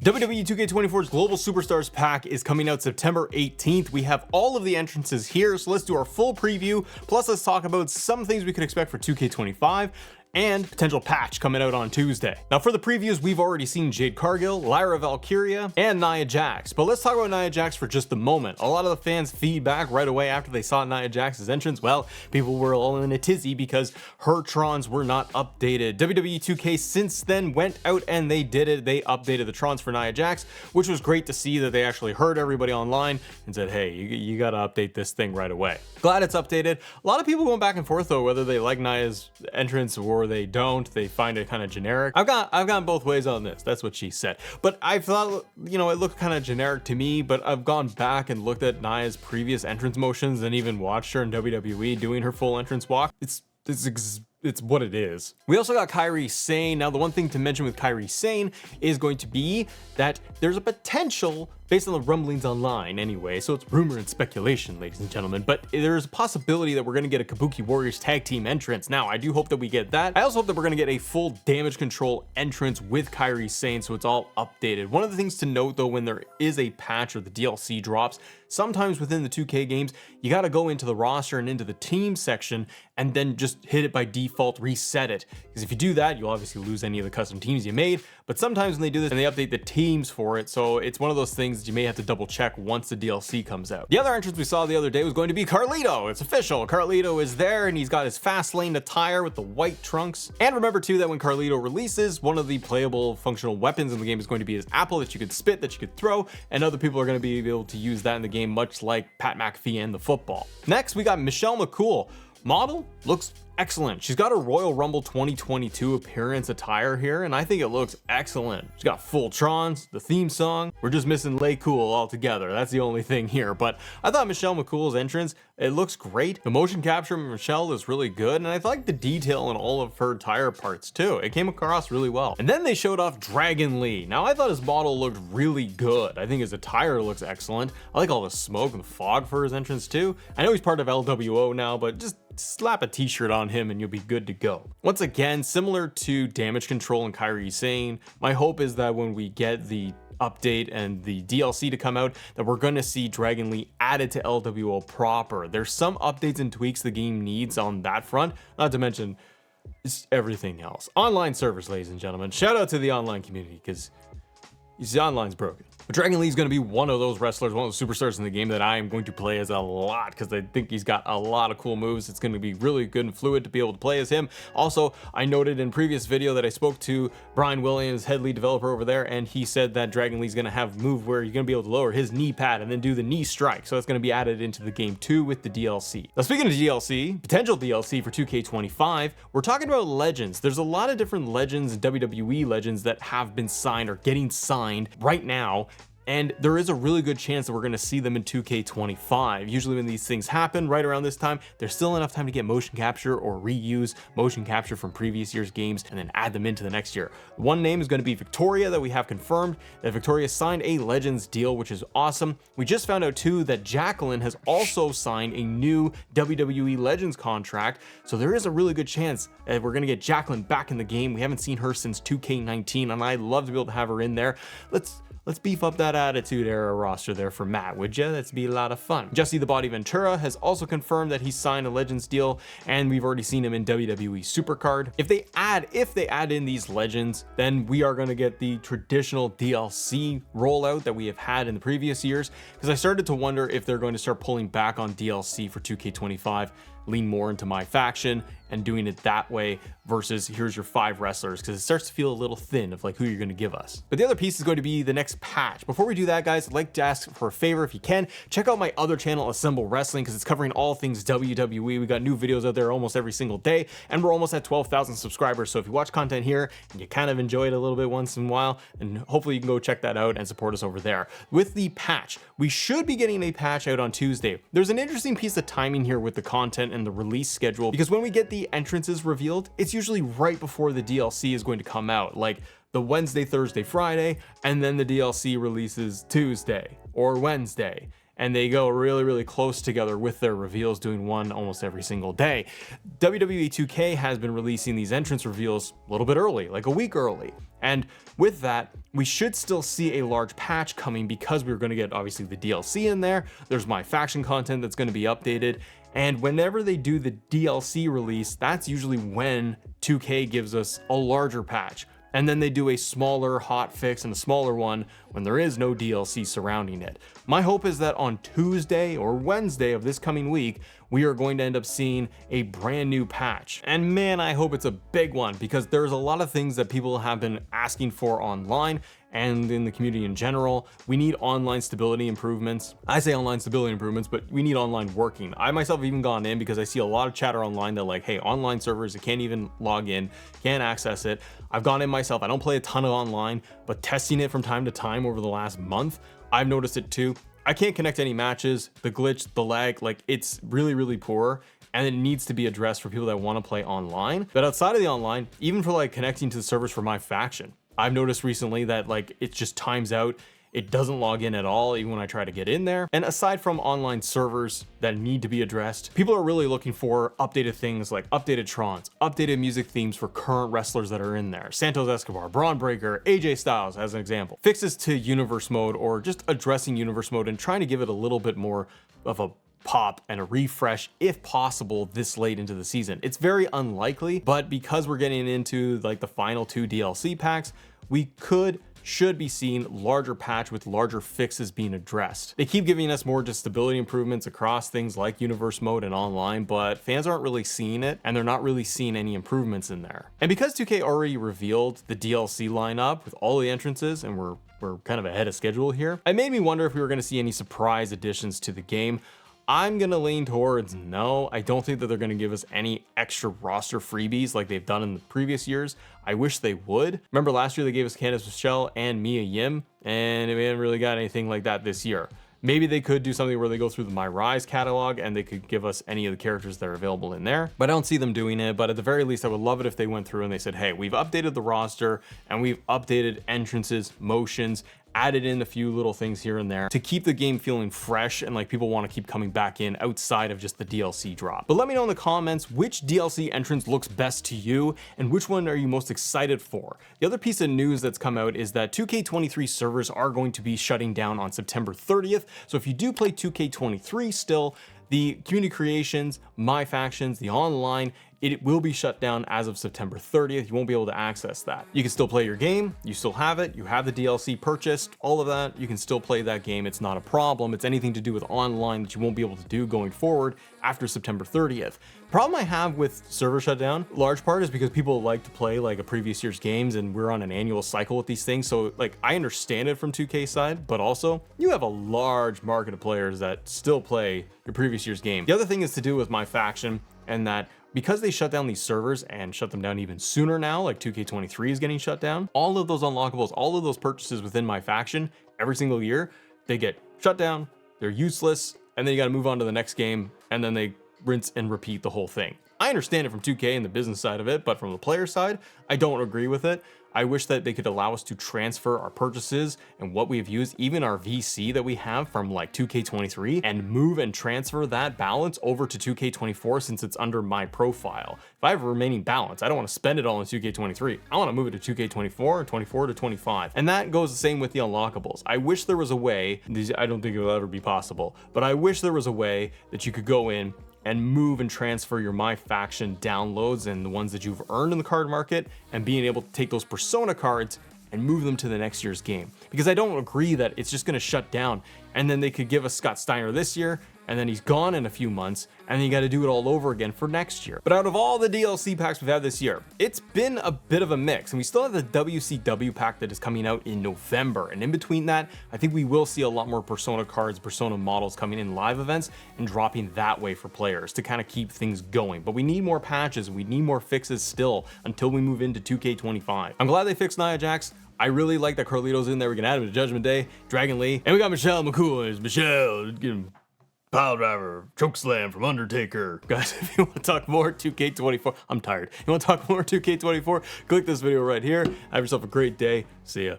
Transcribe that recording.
WWE 2K24's Global Superstars Pack is coming out September 18th. We have all of the entrances here, so let's do our full preview. Plus, let's talk about some things we could expect for 2K25 and potential patch coming out on Tuesday. Now for the previews, we've already seen Jade Cargill, Lyra Valkyria, and Nia Jax. But let's talk about Nia Jax for just a moment. A lot of the fans' feedback right away after they saw Nia Jax's entrance, well, people were all in a tizzy because her Trons were not updated. WWE 2K since then went out and they did it. They updated the Trons for Nia Jax, which was great to see that they actually heard everybody online and said, hey, you gotta update this thing right away. Glad it's updated. A lot of people going back and forth though, whether they like Nia's entrance or they don't. They find it kind of generic. I've gone both ways on this. That's what she said. But I thought, you know, it looked kind of generic to me, but I've gone back and looked at Nia's previous entrance motions and even watched her in WWE doing her full entrance walk. It's what it is. We also got Kairi Sane. Now, the one thing to mention with Kairi Sane is going to be that there's a potential, based on the rumblings online anyway, so it's rumor and speculation, ladies and gentlemen, but there's a possibility that we're going to get a Kabuki Warriors tag team entrance. Now, I do hope that we get that. I also hope that we're going to get a full damage control entrance with Kairi Sane, so it's all updated. One of the things to note though, when there is a patch or the DLC drops, sometimes within the 2K games, you got to go into the roster and into the team section and then just hit it by default, reset it. Because if you do that, you'll obviously lose any of the custom teams you made. But sometimes when they do this and they update the teams for it, so it's one of those things that you may have to double check once the DLC comes out. The other entrance we saw the other day was going to be Carlito. It's official. Carlito is there and he's got his fast lane attire with the white trunks. And remember too that when Carlito releases, one of the playable functional weapons in the game is going to be his apple that you could spit, that you could throw, and other people are going to be able to use that in the game, much like Pat McAfee and the football. Next, we got Michelle McCool. Model looks excellent. She's got a Royal Rumble 2022 appearance attire here, and I think it looks excellent. She's got full Trons, the theme song. We're just missing Lay Cool altogether. That's the only thing here, but I thought Michelle McCool's entrance, it looks great. The motion capture of Michelle is really good, and I like the detail in all of her attire parts too. It came across really well. And then they showed off Dragon Lee. Now, I thought his model looked really good. I think his attire looks excellent. I like all the smoke and the fog for his entrance too. I know he's part of LWO now, but just slap a t-shirt on him and you'll be good to go. Once again, similar to Damage Control and Kairi Sane, my hope is that when we get the update and the DLC to come out, that we're going to see Dragon Lee added to LWO proper. There's some updates and tweaks the game needs on that front, not to mention everything else. Online servers, ladies and gentlemen. Shout out to the online community, because the online's broken. But Dragon Lee is going to be one of those wrestlers, one of those superstars in the game that I am going to play as a lot, because I think he's got a lot of cool moves. It's going to be really good and fluid to be able to play as him. Also, I noted in previous video that I spoke to Brian Williams, head lead developer over there, and he said that Dragon Lee's going to have a move where you're going to be able to lower his knee pad and then do the knee strike. So that's going to be added into the game too with the DLC. Now, speaking of DLC, potential DLC for 2K25, we're talking about legends. There's a lot of different legends, WWE legends, that have been signed or getting signed right now. And there is a really good chance that we're going to see them in 2K25. Usually when these things happen right around this time, there's still enough time to get motion capture or reuse motion capture from previous year's games and then add them into the next year. One name is going to be Victoria, that we have confirmed that Victoria signed a Legends deal, which is awesome. We just found out too that Jacqueline has also signed a new WWE Legends contract. So there is a really good chance that we're going to get Jacqueline back in the game. We haven't seen her since 2K19 and I'd love to be able to have her in there. Let's beef up that Attitude Era roster there for Matt, would you? That'd be a lot of fun. Jesse the Body Ventura has also confirmed that he signed a Legends deal, and we've already seen him in WWE Supercard. If they add in these Legends, then we are going to get the traditional DLC rollout that we have had in the previous years, because I started to wonder if they're going to start pulling back on DLC for 2K25, lean more into my faction and doing it that way versus here's your 5 wrestlers, because it starts to feel a little thin of like who you're going to give us. But the other piece is going to be the next patch. Before we do that, guys, I'd like to ask for a favor. If you can, check out my other channel, Assemble Wrestling, because it's covering all things WWE. We got new videos out there almost every single day, and we're almost at 12,000 subscribers. So if you watch content here and you kind of enjoy it a little bit once in a while, and hopefully you can go check that out and support us over there. With the patch, we should be getting a patch out on Tuesday. There's an interesting piece of timing here with the content and the release schedule, because when we get the entrances revealed, it's usually right before the DLC is going to come out, like the Wednesday, Thursday, Friday, and then the DLC releases Tuesday or Wednesday. and they go really, really close together with their reveals, doing one almost every single day. WWE 2K has been releasing these entrance reveals a little bit early, like a week early. And with that, we should still see a large patch coming because we're going to get obviously the DLC in there. There's my faction content that's going to be updated. And whenever they do the DLC release, that's usually when 2K gives us a larger patch. And then they do a smaller hot fix and a smaller one when there is no DLC surrounding it. My hope is that on Tuesday or Wednesday of this coming week, we are going to end up seeing a brand new patch. And man, I hope it's a big one, because there's a lot of things that people have been asking for online and in the community in general. We need online stability improvements. I say online stability improvements, but we need online working. I myself have even gone in because I see a lot of chatter online that like, hey, online servers, you can't even log in, can't access it. I've gone in myself. I don't play a ton of online, but testing it from time to time over the last month, I've noticed it too. I can't connect any matches, the glitch, the lag, like it's really, really poor. And it needs to be addressed for people that want to play online. But outside of the online, even for like connecting to the servers for my faction, I've noticed recently that like it just times out. It doesn't log in at all, even when I try to get in there. And aside from online servers that need to be addressed, people are really looking for updated things like updated Trons, updated music themes for current wrestlers that are in there. Santos Escobar, Braun Breaker, AJ Styles as an example. Fixes to universe mode, or just addressing universe mode and trying to give it a little bit more of a pop and a refresh if possible this late into the season. It's very unlikely, but because we're getting into like the final 2 DLC packs, we should be seeing larger patch with larger fixes being addressed. They keep giving us more just stability improvements across things like universe mode and online, but fans aren't really seeing it, and they're not really seeing any improvements in there. And because 2K already revealed the DLC lineup with all the entrances, and we're kind of ahead of schedule here, it made me wonder if we were going to see any surprise additions to the game. I'm gonna lean towards no. I don't think that they're gonna give us any extra roster freebies like they've done in the previous years. I wish they would. Remember last year they gave us Candice Michelle and Mia Yim, and we haven't really got anything like that this year. Maybe they could do something where they go through the My Rise catalog and they could give us any of the characters that are available in there, but I don't see them doing it. But at the very least, I would love it if they went through and they said, hey, we've updated the roster and we've updated entrances, motions, added in a few little things here and there to keep the game feeling fresh and like people want to keep coming back in outside of just the DLC drop. But let me know in the comments which DLC entrance looks best to you and which one are you most excited for. The other piece of news that's come out is that 2K23 servers are going to be shutting down on September 30th. So if you do play 2K23 still, the community creations, my factions, the online, it will be shut down as of September 30th. You won't be able to access that. You can still play your game. You still have it. You have the DLC purchased, all of that. You can still play that game. It's not a problem. It's anything to do with online that you won't be able to do going forward after September 30th. Problem I have with server shutdown, large part is because people like to play like a previous year's games, and we're on an annual cycle with these things. So like I understand it from 2K side, but also you have a large market of players that still play your previous year's game. The other thing is to do with my faction, and that because they shut down these servers and shut them down even sooner now, like 2K23 is getting shut down, all of those unlockables, all of those purchases within my faction every single year, they get shut down, they're useless, and then you got to move on to the next game, and then they rinse and repeat the whole thing. I understand it from 2K and the business side of it, but from the player side, I don't agree with it. I wish that they could allow us to transfer our purchases and what we've used, even our VC that we have from like 2K23, and move and transfer that balance over to 2K24 since it's under my profile. If I have a remaining balance, I don't want to spend it all in 2K23. I want to move it to 2K24 and 24 to 25. And that goes the same with the unlockables. I wish there was a way, I don't think it will ever be possible, but I wish there was a way that you could go in and move and transfer your My Faction downloads and the ones that you've earned in the card market, and being able to take those Persona cards and move them to the next year's game. Because I don't agree that it's just gonna shut down and then they could give us Scott Steiner this year and then he's gone in a few months, and then you got to do it all over again for next year. But out of all the DLC packs we've had this year, it's been a bit of a mix, and we still have the WCW pack that is coming out in November. And in between that, I think we will see a lot more Persona cards, Persona models coming in live events and dropping that way for players to kind of keep things going. But we need more patches, we need more fixes still until we move into 2K25. I'm glad they fixed Nia Jax. I really like that Carlito's in there. We can add him to Judgment Day, Dragon Lee, and we got Michelle McCool. Michelle, get him. Pile driver, chokeslam from Undertaker. Guys, if you want to talk more 2K24, I'm tired. You want to talk more 2K24? Click this video right here. Have yourself a great day. See ya.